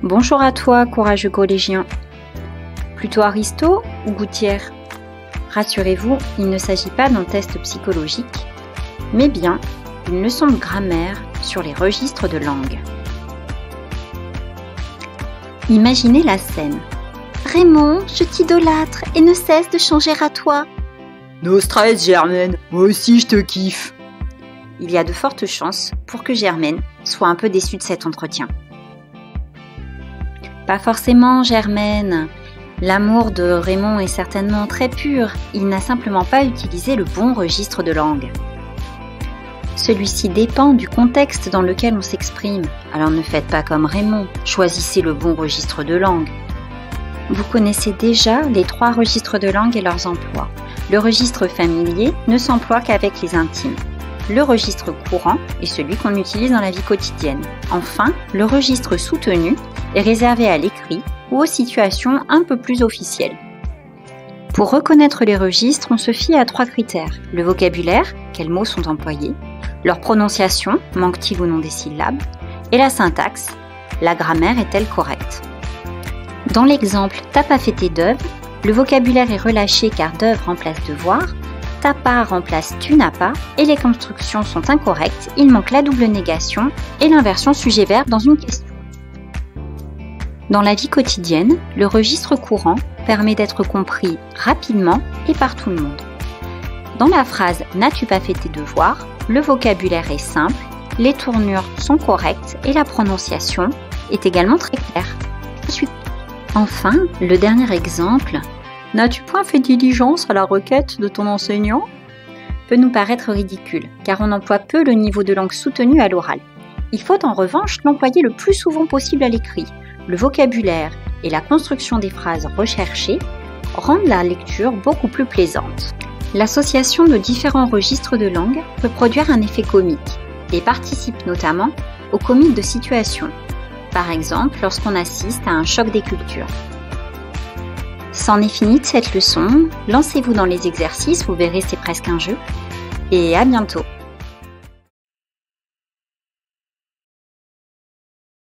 Bonjour à toi, courageux collégien. Plutôt Aristo ou Gouttière? Rassurez-vous, il ne s'agit pas d'un test psychologique, mais bien d'une leçon de grammaire sur les registres de langue. Imaginez la scène. Raymond, je t'idolâtre et ne cesse de changer à toi. No stress, Germaine, moi aussi je te kiffe. Il y a de fortes chances pour que Germaine soit un peu déçue de cet entretien. Pas forcément, Germaine. L'amour de Raymond est certainement très pur, il n'a simplement pas utilisé le bon registre de langue. Celui-ci dépend du contexte dans lequel on s'exprime, alors ne faites pas comme Raymond, choisissez le bon registre de langue. Vous connaissez déjà les 3 registres de langue et leurs emplois. Le registre familier ne s'emploie qu'avec les intimes. Le registre courant est celui qu'on utilise dans la vie quotidienne. Enfin, le registre soutenu est réservé à l'écrit ou aux situations un peu plus officielles. Pour reconnaître les registres, on se fie à 3 critères. Le vocabulaire, quels mots sont employés, leur prononciation, manque-t-il ou non des syllabes, et la syntaxe, la grammaire est-elle correcte. Dans l'exemple « t'as pas fait tes devoirs », le vocabulaire est relâché car « devoir » remplace « devoir », « t'as pas » remplace « tu n'as pas » et les constructions sont incorrectes, il manque la double négation et l'inversion sujet-verbe dans une question. Dans la vie quotidienne, le registre courant permet d'être compris rapidement et par tout le monde. Dans la phrase « n'as-tu pas fait tes devoirs », le vocabulaire est simple, les tournures sont correctes et la prononciation est également très claire. Enfin, le dernier exemple, « N'as-tu point fait diligence à la requête de ton enseignant ?» peut nous paraître ridicule, car on emploie peu le niveau de langue soutenu à l'oral. Il faut en revanche l'employer le plus souvent possible à l'écrit. Le vocabulaire et la construction des phrases recherchées rendent la lecture beaucoup plus plaisante. L'association de différents registres de langue peut produire un effet comique et participe notamment au comique de situation. Par exemple, lorsqu'on assiste à un choc des cultures. C'en est fini de cette leçon, lancez-vous dans les exercices, vous verrez c'est presque un jeu, et à bientôt.